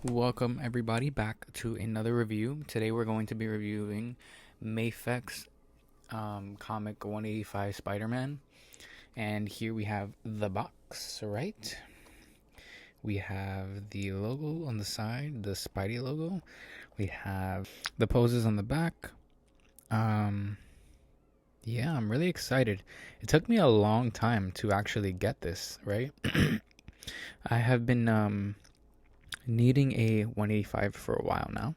Welcome everybody back to another review. Today we're going to be reviewing Mafex comic 185 Spider-Man. And here we have the box, right? We have the logo on the side, the Spidey logo. We have the poses on the back. Yeah, I'm really excited. It took me a long time to actually get this, right? I have been needing a 185 for a while now,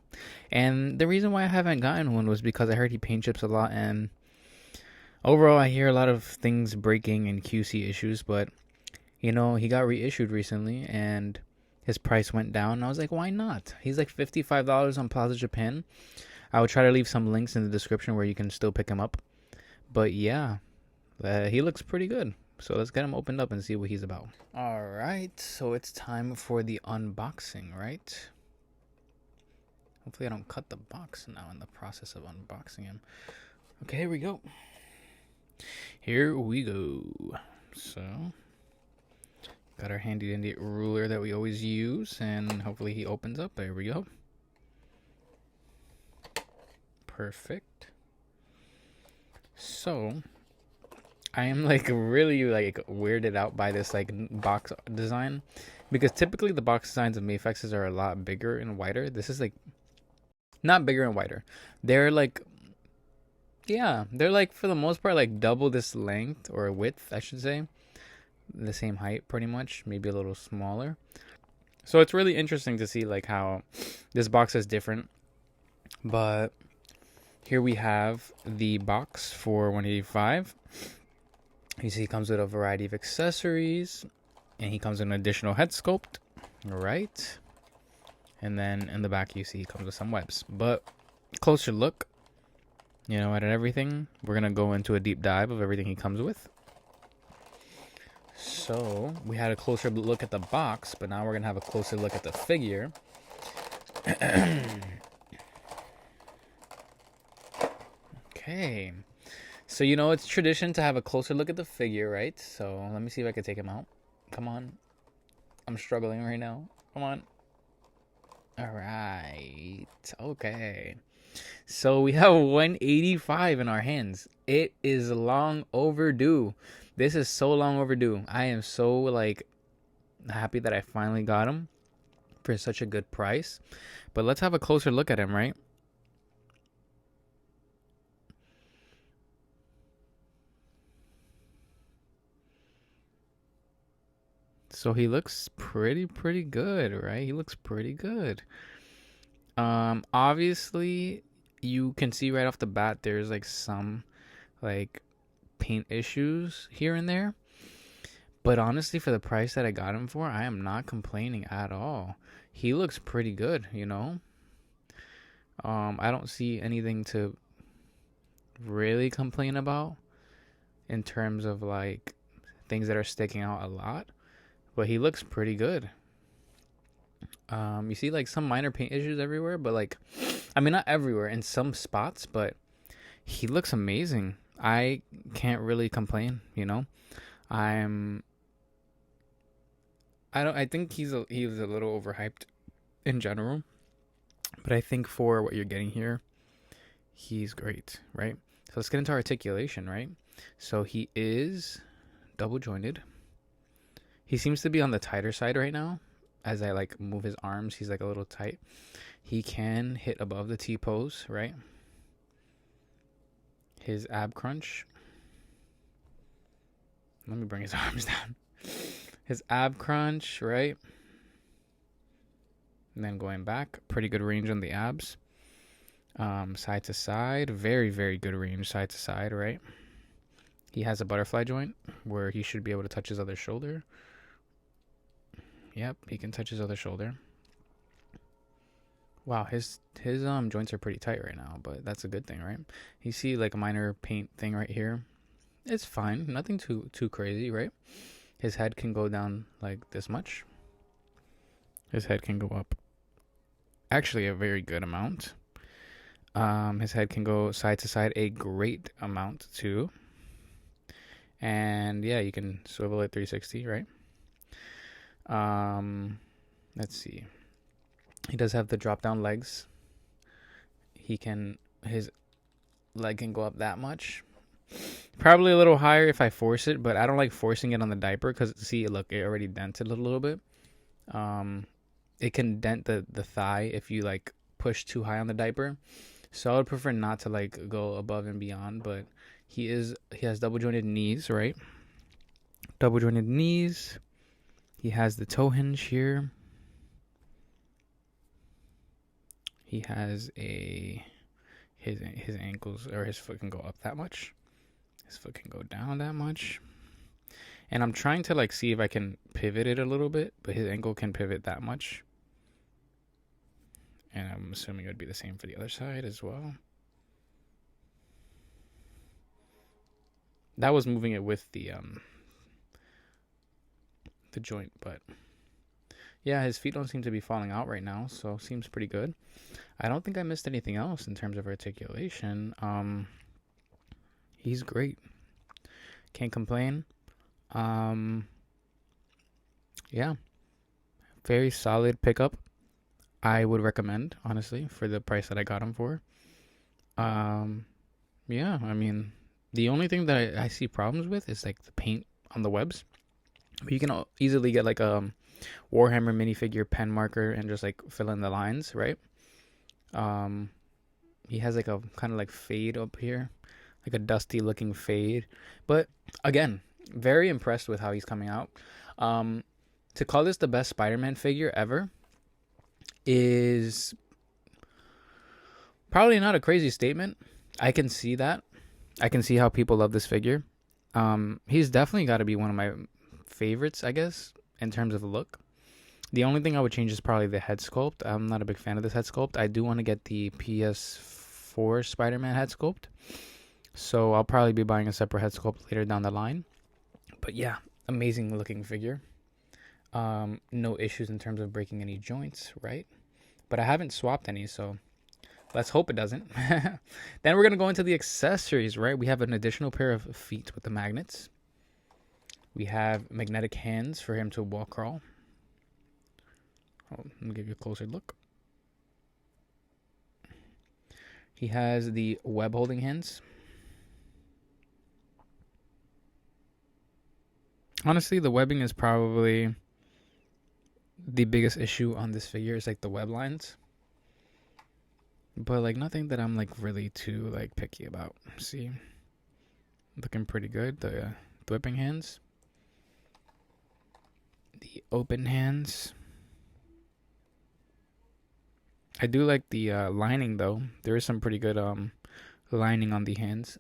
and the reason why I haven't gotten one was because I heard he paint chips a lot, and overall I hear a lot of things breaking and QC issues. But he got reissued recently and his price went down, and I was like, why not? He's like $55 on Plaza Japan. I will try to leave some links in the description where you can still pick him up. But yeah, he looks pretty good. So let's get him opened up and see what he's about. Alright, so it's time for the unboxing, right? Hopefully I don't cut the box now in the process of unboxing him. Okay, here we go. Here we go. So, got our handy dandy ruler that we always use, and hopefully he opens up. There we go. Perfect. So, I am really weirded out by this box design, because typically the box designs of Mafexes are a lot bigger and wider. This is not bigger and wider. They're for the most part double this length or width, I should say. The same height pretty much, maybe a little smaller. So it's really interesting to see how this box is different. But here we have the box for 185. You see he comes with a variety of accessories, and he comes with an additional head sculpt, right? And then in the back you see he comes with some webs. But closer look, at everything. We're going to go into a deep dive of everything he comes with. So we had a closer look at the box, but now we're going to have a closer look at the figure. Okay. So, it's tradition to have a closer look at the figure, right? So, let me see if I can take him out. Come on. I'm struggling right now. Come on. All right. Okay. So, we have 185 in our hands. It is long overdue. This is so long overdue. I am so, happy that I finally got him for such a good price. But let's have a closer look at him, right? So he looks pretty good, right? He looks pretty good. Obviously you can see right off the bat there's some paint issues here and there. But honestly, for the price that I got him for, I am not complaining at all. He looks pretty good, I don't see anything to really complain about in terms of things that are sticking out a lot. But he looks pretty good. You see some minor paint issues everywhere, but not everywhere, in some spots, but he looks amazing. I can't really complain, I think he's a little overhyped in general, but I think for what you're getting here, he's great, right? So let's get into articulation, right? So he is double jointed. He seems to be on the tighter side right now. As I move his arms, he's a little tight. He can hit above the T-pose, right? His ab crunch. Let me bring his arms down. His ab crunch, right? And then going back, pretty good range on the abs. Side to side, very good range side to side, right? He has a butterfly joint where he should be able to touch his other shoulder. Yep, he can touch his other shoulder. Wow, his joints are pretty tight right now, but that's a good thing, right? You see a minor paint thing right here. It's fine, nothing too crazy, right? His head can go down this much. His head can go up actually a very good amount. His head can go side to side a great amount too. And yeah, you can swivel it 360, right? Let's see. He does have the drop down legs. His leg can go up that much. Probably a little higher if I force it, but I don't like forcing it on the diaper because, see, look, it already dented a little bit. It can dent the thigh if you like push too high on the diaper. So I would prefer not to like go above and beyond, but he has double jointed knees, right? Double jointed knees. He has the toe hinge here. He has his ankles, or his foot can go up that much. His foot can go down that much. And I'm trying to like see if I can pivot it a little bit, but his ankle can pivot that much. And I'm assuming it would be the same for the other side as well. That was moving it with the joint, but yeah, his feet don't seem to be falling out right now, so seems pretty good. I don't think I missed anything else in terms of articulation. He's great. Can't complain. Yeah. Very solid pickup. I would recommend, honestly, for the price that I got him for. Yeah, I mean, the only thing that I see problems with is like the paint on the webs. But you can easily get like a Warhammer minifigure pen marker and just like fill in the lines, right? He has like a kind of like fade up here, like a dusty looking fade. But again, very impressed with how he's coming out. To call this the best Spider-Man figure ever is probably not a crazy statement. I can see that. I can see how people love this figure. He's definitely got to be one of my favorites, I guess, in terms of the look. The only thing I would change is probably the head sculpt. I'm not a big fan of this head sculpt. I do want to get the PS4 Spider-Man head sculpt, so I'll probably be buying a separate head sculpt later down the line. But yeah, amazing looking figure. No issues in terms of breaking any joints, right? But I haven't swapped any, so let's hope it doesn't. Then we're going to go into the accessories, right? We have an additional pair of feet with the magnets. We have magnetic hands for him to walk crawl. Let me give you a closer look. He has the web holding hands. Honestly, the webbing is probably the biggest issue on this figure. Is like the web lines. But like nothing that I'm like really too like picky about. See? Looking pretty good. The whipping hands. The open hands. I do like the lining though. There is some pretty good lining on the hands.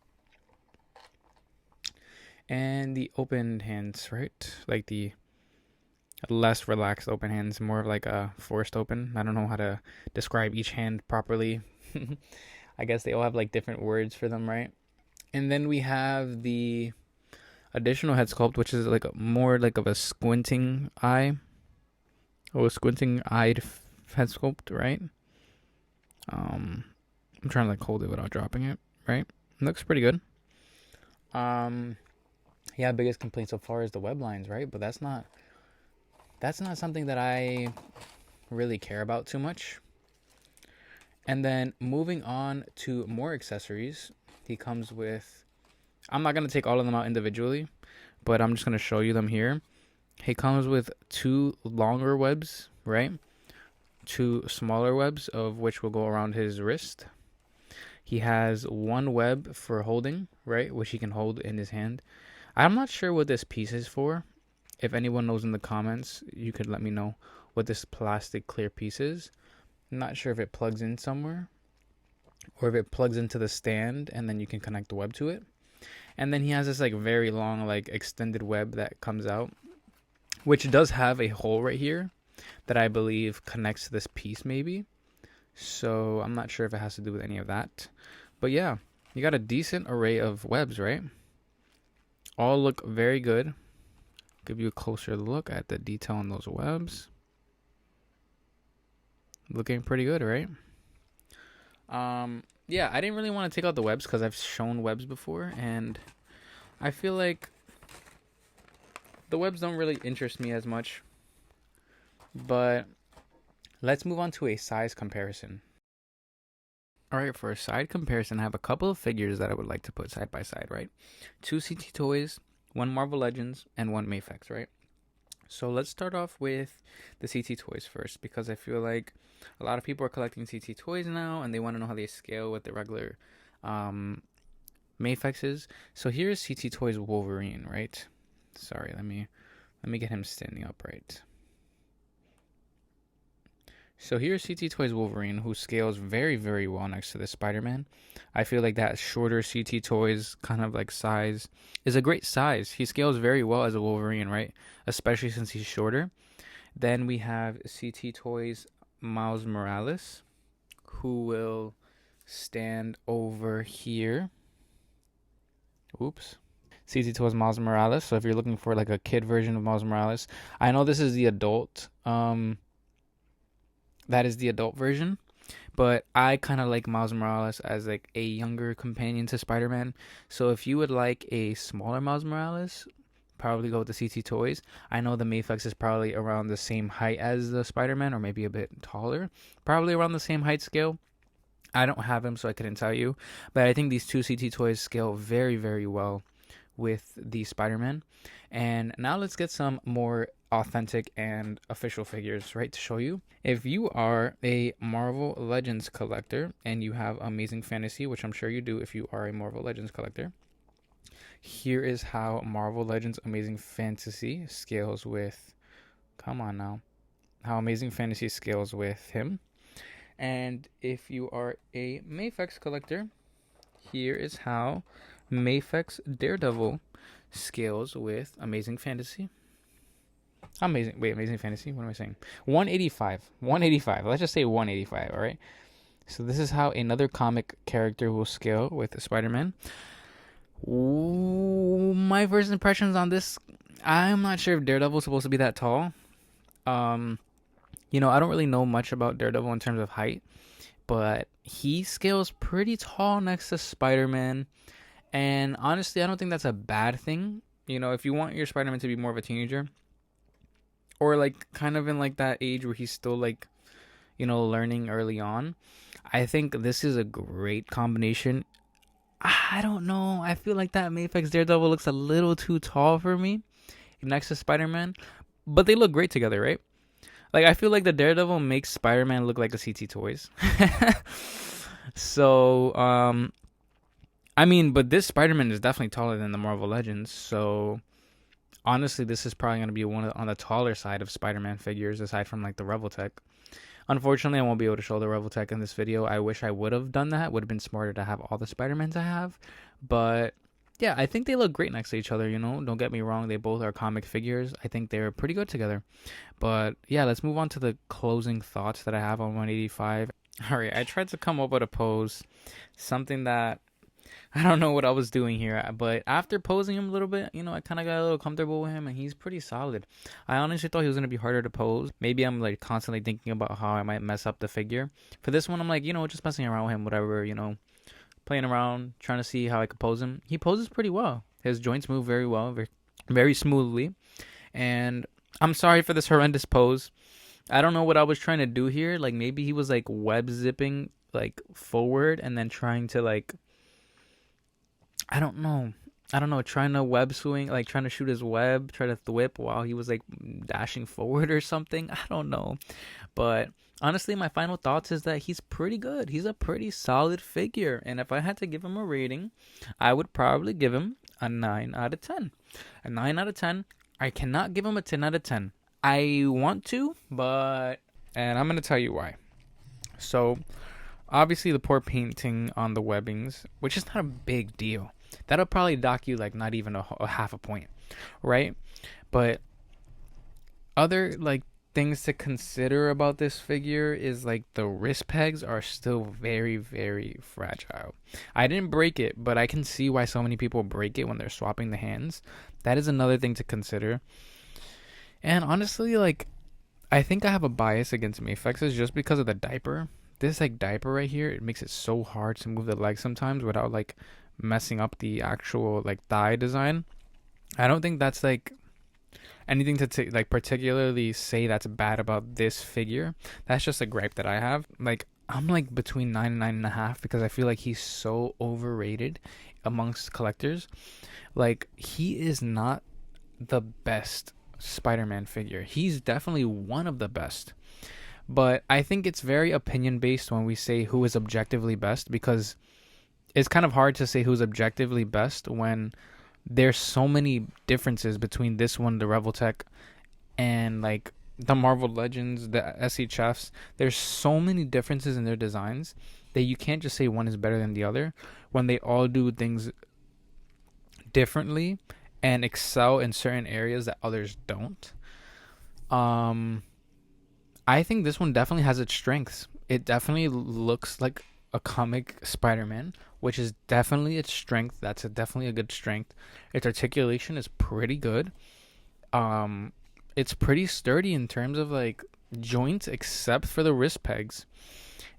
And the open hands, right? Like the less relaxed open hands, more of like a forced open. I don't know how to describe each hand properly. I guess they all have like different words for them, right? And then we have the additional head sculpt, which is like more like of a squinting eye. A squinting eyed head sculpt, right? I'm trying to like hold it without dropping it, right? It looks pretty good. Yeah, biggest complaint so far is the web lines, right? But that's not something that I really care about too much. And then moving on to more accessories, he comes with, I'm not going to take all of them out individually, but I'm just going to show you them here. He comes with 2 longer webs, right? 2 smaller webs, of which will go around his wrist. He has 1 web for holding, right? Which he can hold in his hand. I'm not sure what this piece is for. If anyone knows in the comments, you could let me know what this plastic clear piece is. I'm not sure if it plugs in somewhere or if it plugs into the stand and then you can connect the web to it. And then he has this like very long like extended web that comes out, which does have a hole right here that I believe connects to this piece maybe. So I'm not sure if it has to do with any of that. But yeah, you got a decent array of webs, right? All look very good. Give you a closer look at the detail on those webs. Looking pretty good, right? Yeah, I didn't really want to take out the webs because I've shown webs before, and I feel like the webs don't really interest me as much. But Let's move on to a size comparison. Alright, for a side comparison, I have a couple of figures that I would like to put side by side, right? Two CT Toys, one Marvel Legends, and one Mafex, right? So let's start off with the CT Toys first, because I feel like a lot of people are collecting CT Toys now, and they want to know how they scale with the regular Mafexes. So here's CT Toys Wolverine, right? Sorry, let me get him standing upright. So here's CT Toys Wolverine, who scales very, very well next to the Spider-Man. I feel like that shorter CT Toys kind of like size is a great size. He scales very well as a Wolverine, right? Especially since he's shorter. Then we have CT Toys Miles Morales, who will stand over here. Oops. CT Toys Miles Morales. So if you're looking for like a kid version of Miles Morales, I know this is the adult that is the adult version, but I kind of like Miles Morales as like a younger companion to Spider-Man. So if you would like a smaller Miles Morales, probably go with the CT Toys. I know the Mafex is probably around the same height as the Spider-Man, or maybe a bit taller, probably around the same height scale. I don't have him, so I couldn't tell you, but I think these two CT Toys scale very, very well with the Spider-Man. And now let's get some more authentic and official figures, right, to show you. If you are a Marvel Legends collector and you have Amazing Fantasy, which I'm sure you do if you are a Marvel Legends collector, here is how Marvel Legends Amazing Fantasy scales with, come on now, how Amazing Fantasy scales with him. And if you are a Mafex collector, here is how Mafex Daredevil scales with Amazing Fantasy. Amazing Fantasy? What am I saying? 185. 185. Let's just say 185, all right? So this is how another comic character will scale with Spider-Man. Ooh, my first impressions on this, I'm not sure if Daredevil's supposed to be that tall. I don't really know much about Daredevil in terms of height, but he scales pretty tall next to Spider-Man. And honestly, I don't think that's a bad thing. If you want your Spider-Man to be more of a teenager, or like kind of in like that age where he's still like, learning early on, I think this is a great combination. I don't know. I feel like that Mafex Daredevil looks a little too tall for me next to Spider-Man, but they look great together, right? Like, I feel like the Daredevil makes Spider-Man look like a CT Toys. So, but this Spider-Man is definitely taller than the Marvel Legends. So, honestly, this is probably going to be one on the taller side of Spider-Man figures, aside from like the Revoltech. Unfortunately, I won't be able to show the Revoltech in this video. I wish I would have done that. Would have been smarter to have all the Spider-Mans I have. But yeah, I think they look great next to each other, Don't get me wrong. They both are comic figures. I think they're pretty good together. But yeah, let's move on to the closing thoughts that I have on 185. All right, I tried to come up with a pose. Something that I don't know what I was doing here, but after posing him a little bit, I kind of got a little comfortable with him, and he's pretty solid. I honestly thought he was going to be harder to pose. Maybe I'm like constantly thinking about how I might mess up the figure. For this one, I'm like, just messing around with him, whatever, playing around, trying to see how I could pose him. He poses pretty well. His joints move very well, very, very smoothly. And I'm sorry for this horrendous pose. I don't know what I was trying to do here. Like, maybe he was like web zipping like forward and then trying to like, I don't know, trying to web swing, like trying to shoot his web, try to whip while he was like dashing forward or something. I don't know. But honestly, my final thoughts is that he's pretty good. He's a pretty solid figure. And if I had to give him a rating, I would probably give him a 9 out of 10. A 9 out of 10. I cannot give him a 10 out of 10. I want to, and I'm going to tell you why. So, obviously the poor painting on the webbings, which is not a big deal. That'll probably dock you like not even a half a point, right? But other like things to consider about this figure is like the wrist pegs are still very, very fragile. I didn't break it, but I can see why so many people break it when they're swapping the hands. That is another thing to consider. And honestly, like, I think I have a bias against Mafexes just because of the diaper. This like diaper right here, it makes it so hard to move the legs sometimes without like messing up the actual like thigh design. I don't think that's like, anything to like particularly say that's bad about this figure. That's just a gripe that I have. Like I'm like between 9 and 9.5 because I feel like he's so overrated amongst collectors. Like he is not the best Spider-Man figure. He's definitely one of the best. But I think it's very opinion based when we say who is objectively best, because it's kind of hard to say who's objectively best when there's so many differences between this one, the Revoltech, and like the Marvel Legends, the SHFs. There's so many differences in their designs that you can't just say one is better than the other when they all do things differently and excel in certain areas that others don't. I think this one definitely has its strengths. It definitely looks like a comic Spider-Man, which is definitely its strength. That's definitely a good strength. Its articulation is pretty good. It's pretty sturdy in terms of like joints, except for the wrist pegs.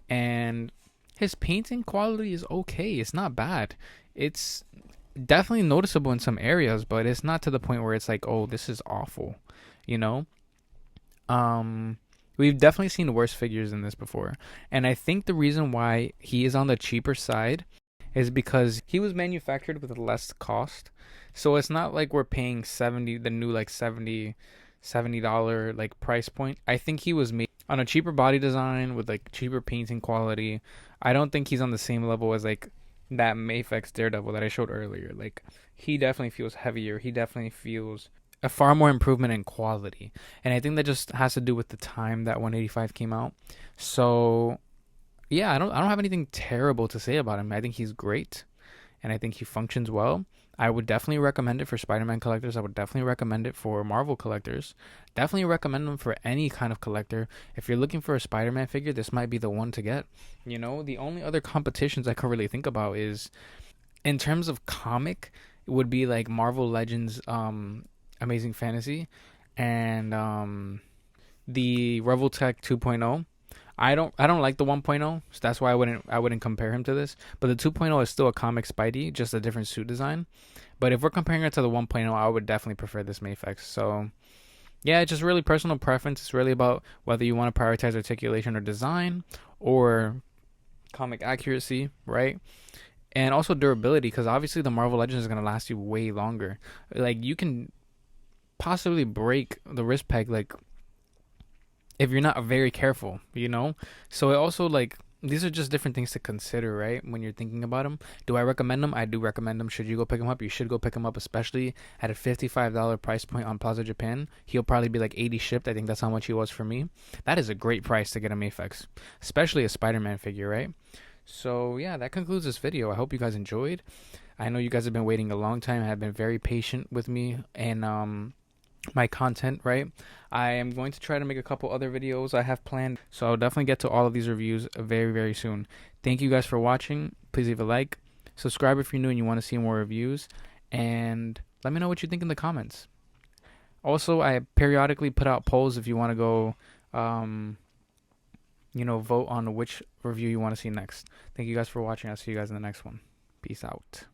And his painting quality is okay. It's not bad. It's definitely noticeable in some areas, but it's not to the point where it's like, oh, this is awful. You know? We've definitely seen worse figures than this before. And I think the reason why he is on the cheaper side is because he was manufactured with less cost. So it's not like we're paying the new like $70 like price point. I think he was made on a cheaper body design with like cheaper painting quality. I don't think he's on the same level as like that Mafex Daredevil that I showed earlier. Like he definitely feels heavier. He definitely feels a far more improvement in quality. And I think that just has to do with the time that 185 came out. So yeah, I don't have anything terrible to say about him. I think he's great and I think he functions well. I would definitely recommend it for Spider-Man collectors. I would definitely recommend it for Marvel collectors. Definitely recommend them for any kind of collector. If you're looking for a Spider-Man figure, this might be the one to get. You know, the only other competitions I could really think about is, in terms of comic, it would be like Marvel Legends, Amazing Fantasy, and the Revoltech 2.0. I don't like the 1.0, so that's why I wouldn't compare him to this. But the 2.0 is still a comic Spidey, just a different suit design. But if we're comparing it to the 1.0, I would definitely prefer this Mafex. So yeah, it's just really personal preference. It's really about whether you want to prioritize articulation or design or comic accuracy, right? And also durability, because obviously the Marvel Legends is going to last you way longer. Like you can possibly break the wrist peg like if you're not very careful, you know? So it also like these are just different things to consider, right? When you're thinking about them. Do I recommend them? I do recommend them. Should you go pick them up? You should go pick them up, especially at a $55 price point on Plaza Japan. He'll probably be like 80 shipped. I think that's how much he was for me. That is a great price to get a Mafex, especially a Spider-Man figure, right? So yeah, that concludes this video. I hope you guys enjoyed. I know you guys have been waiting a long time and have been very patient with me and my content, right? I am going to try to make a couple other videos I have planned, so I'll definitely get to all of these reviews very, very soon. Thank you guys for watching. Please leave a like, subscribe if you're new and you want to see more reviews, and let me know what you think in the comments. Also, I periodically put out polls if you want to go vote on which review you want to see next. Thank you guys for watching. I'll see you guys in the next one. Peace out.